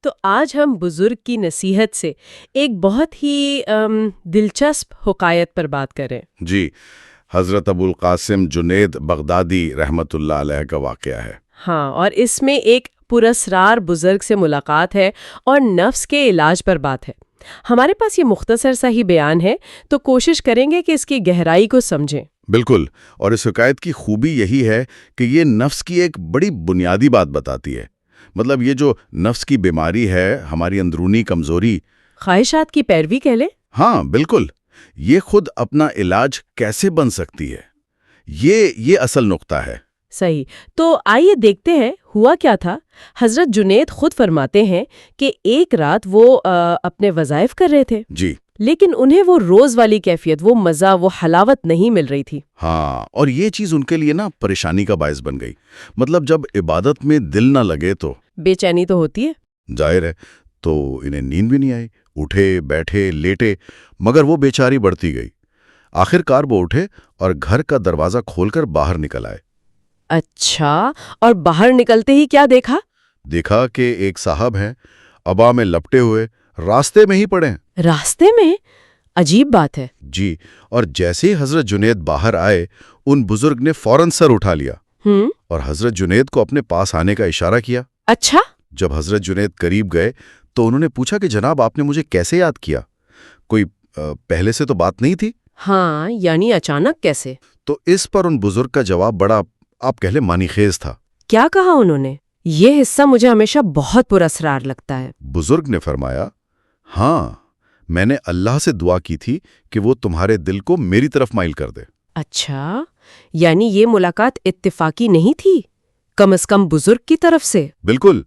تو آج ہم بزرگ کی نصیحت سے ایک بہت ہی دلچسپ حکایت پر بات کریں۔ جی، حضرت ابو القاسم جنید بغدادی رحمۃ اللہ علیہ کا واقعہ ہے۔ ہاں، اور اس میں ایک پراسرار بزرگ سے ملاقات ہے اور نفس کے علاج پر بات ہے۔ ہمارے پاس یہ مختصر سا ہی بیان ہے، تو کوشش کریں گے کہ اس کی گہرائی کو سمجھیں۔ بالکل، اور اس حکایت کی خوبی یہی ہے کہ یہ نفس کی ایک بڑی بنیادی بات بتاتی ہے۔ مطلب یہ جو نفس کی بیماری ہے، ہماری اندرونی کمزوری، خواہشات کی پیروی کہہ لیں۔ ہاں بالکل، یہ خود اپنا علاج کیسے بن سکتی ہے، یہ اصل نقطہ ہے۔ صحیح، تو آئیے دیکھتے ہیں ہوا کیا تھا۔ حضرت جنید خود فرماتے ہیں کہ ایک رات وہ اپنے وظائف کر رہے تھے، جی، لیکن انہیں وہ روز والی کیفیت، وہ مزہ، وہ حلاوت نہیں مل رہی تھی۔ ہاں، اور یہ چیز ان کے لیے پریشانی کا باعث بن گئی۔ مطلب جب عبادت میں دل نہ لگے تو بے چینی تو ہوتی ہے۔ ظاہر ہے، تو انہیں نیند بھی نہیں آئی، اٹھے بیٹھے لیٹے، مگر وہ بیچاری بڑھتی گئی۔ آخر کار وہ اٹھے اور گھر کا دروازہ کھول کر باہر نکل آئے۔ اچھا، اور باہر نکلتے ہی کیا دیکھا؟ دیکھا کہ ایک صاحب ہیں، عبا میں لپٹے ہوئے، راستے میں ہی پڑے ہیں۔ راستے میں؟ عجیب بات ہے۔ جی، اور جیسے ہی حضرت جنید باہر آئے، ان بزرگ نے فوراً سر اٹھا لیا اور حضرت جنید کو اپنے پاس آنے کا اشارہ کیا۔ اچھا؟ جب حضرت جنید قریب گئے تو انہوں نے پوچھا کہ جناب آپ نے مجھے کیسے یاد کیا؟ کوئی پہلے سے تو بات نہیں تھی؟ ہاں، یعنی اچانک کیسے؟ تو اس پر ان بزرگ کا جواب بڑا، آپ کہہ لیں، معنی خیز تھا۔ کیا کہا انہوں نے؟ یہ حصہ مجھے ہمیشہ بہت پراسرار لگتا ہے۔ بزرگ نے فرمایا، ہاں، میں نے اللہ سے دعا کی تھی کہ وہ تمہارے دل کو میری طرف مائل کر دے۔ اچھا، یعنی یہ ملاقات اتفاقی نہیں تھی، کم از کم بزرگ کی طرف سے؟ بالکل،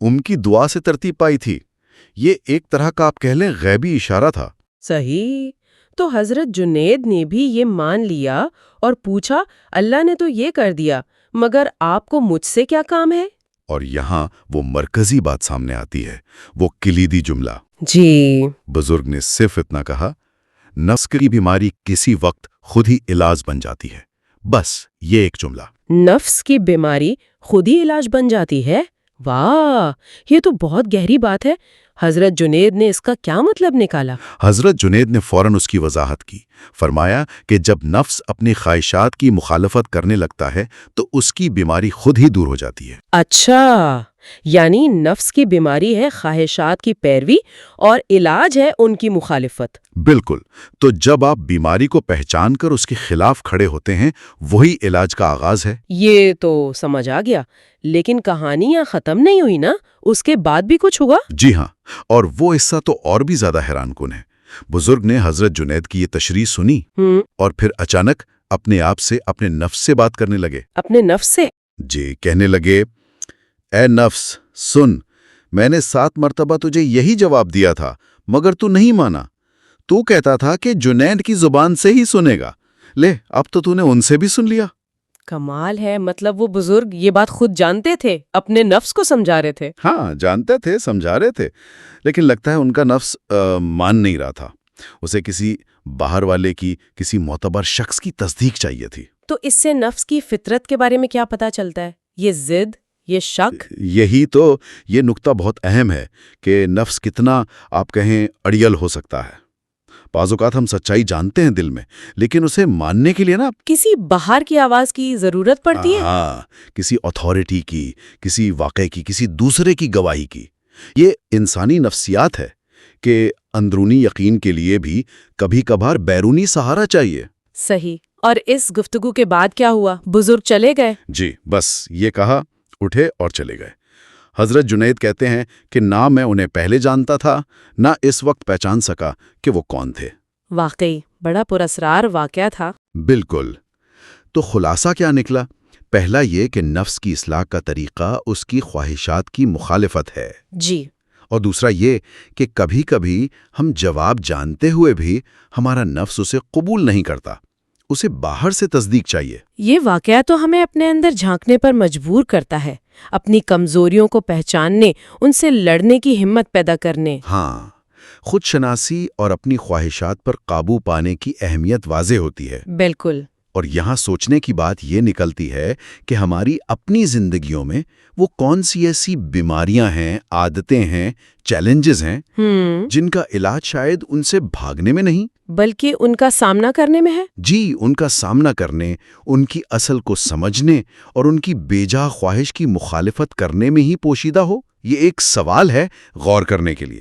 ان کی دعا سے ترتیب پائی تھی۔ یہ ایک طرح کا آپ کہہ لیں غیبی اشارہ تھا۔ صحیح، تو حضرت جنید نے بھی یہ مان لیا اور پوچھا، اللہ نے تو یہ کر دیا، مگر آپ کو مجھ سے کیا کام ہے؟ اور یہاں وہ مرکزی بات سامنے آتی ہے، وہ کلیدی جملہ۔ جی، بزرگ نے صرف اتنا کہا، نفس کی بیماری کسی وقت خود ہی علاج بن جاتی ہے۔ بس یہ ایک جملہ۔ نفس کی بیماری خود ہی علاج بن جاتی ہے؟ واہ، یہ تو بہت گہری بات ہے۔ حضرت جنید نے اس کا کیا مطلب نکالا؟ حضرت جنید نے فوراً اس کی وضاحت کی، فرمایا کہ جب نفس اپنی خواہشات کی مخالفت کرنے لگتا ہے تو اس کی بیماری خود ہی دور ہو جاتی ہے۔ اچھا، یعنی نفس کی بیماری ہے خواہشات کی پیروی اور علاج ہے ان کی مخالفت۔ بالکل، تو جب آپ بیماری کو پہچان کر اس کے خلاف کھڑے ہوتے ہیں، وہی علاج کا آغاز ہے۔ یہ تو سمجھ آ گیا، لیکن کہانی یہاں ختم نہیں ہوئی نا؟ اس کے بعد بھی کچھ ہوا؟ جی ہاں، اور وہ حصہ تو اور بھی زیادہ حیران کن ہے۔ بزرگ نے حضرت جنید کی یہ تشریح سنی اور پھر اچانک اپنے آپ سے، اپنے نفس سے بات کرنے لگے۔ اپنے نفس سے؟ جی، کہنے لگے، اے نفس سن، میں نے 7 مرتبہ تجھے یہی جواب دیا تھا، مگر تو نہیں مانا۔ تو کہتا تھا کہ جنید کی زبان سے ہی سنے گا، لے اب تو نے ان سے بھی سن لیا۔ کمال ہے، مطلب وہ بزرگ یہ بات خود جانتے تھے، اپنے نفس کو سمجھا رہے تھے۔ ہاں، جانتے تھے، سمجھا رہے تھے، لیکن لگتا ہے ان کا نفس مان نہیں رہا تھا۔ اسے کسی باہر والے کی، کسی معتبر شخص کی تصدیق چاہیے تھی۔ تو اس سے نفس کی فطرت کے بارے میں کیا پتا چلتا ہے؟ یہ ضد، یہ شک؟ یہی تو، یہ نقطہ بہت اہم ہے کہ نفس کتنا، آپ کہیں، اڑیل ہو سکتا ہے۔ بعض اوقات ہم سچائی جانتے ہیں دل میں، لیکن اسے ماننے کے لیے کسی باہر کی آواز کی ضرورت پڑتی ہے۔ ہاں، کسی اتھارٹی کی، کسی واقعے کی، کسی دوسرے کی گواہی کی۔ یہ انسانی نفسیات ہے کہ اندرونی یقین کے لیے بھی کبھی کبھار بیرونی سہارا چاہیے۔ صحیح، اور اس گفتگو کے بعد کیا ہوا؟ بزرگ چلے گئے؟ جی، بس یہ کہا، اٹھے اور چلے گئے۔ حضرت جنید کہتے ہیں کہ نہ میں انہیں پہلے جانتا تھا، نہ اس وقت پہچان سکا کہ وہ کون تھے۔ واقعی بڑا پراسرار واقعہ تھا۔ بالکل، تو خلاصہ کیا نکلا؟ پہلا یہ کہ نفس کی اصلاح کا طریقہ اس کی خواہشات کی مخالفت ہے۔ جی، اور دوسرا یہ کہ کبھی کبھی ہم جواب جانتے ہوئے بھی ہمارا نفس اسے قبول نہیں کرتا، اسے باہر سے تصدیق چاہیے۔ یہ واقعہ تو ہمیں اپنے اندر جھانکنے پر مجبور کرتا ہے، اپنی کمزوریوں کو پہچاننے، ان سے لڑنے کی ہمت پیدا کرنے۔ ہاں، خود شناسی اور اپنی خواہشات پر قابو پانے کی اہمیت واضح ہوتی ہے۔ بالکل، اور یہاں سوچنے کی بات یہ نکلتی ہے کہ ہماری اپنی زندگیوں میں وہ کون سی ایسی بیماریاں ہیں، عادتیں ہیں، چیلنجز ہیں جن کا علاج شاید ان سے بھاگنے میں نہیں بلکہ ان کا سامنا کرنے میں ہے۔ جی، ان کا سامنا کرنے، ان کی اصل کو سمجھنے اور ان کی بیجا خواہش کی مخالفت کرنے میں ہی پوشیدہ ہو۔ یہ ایک سوال ہے غور کرنے کے لیے۔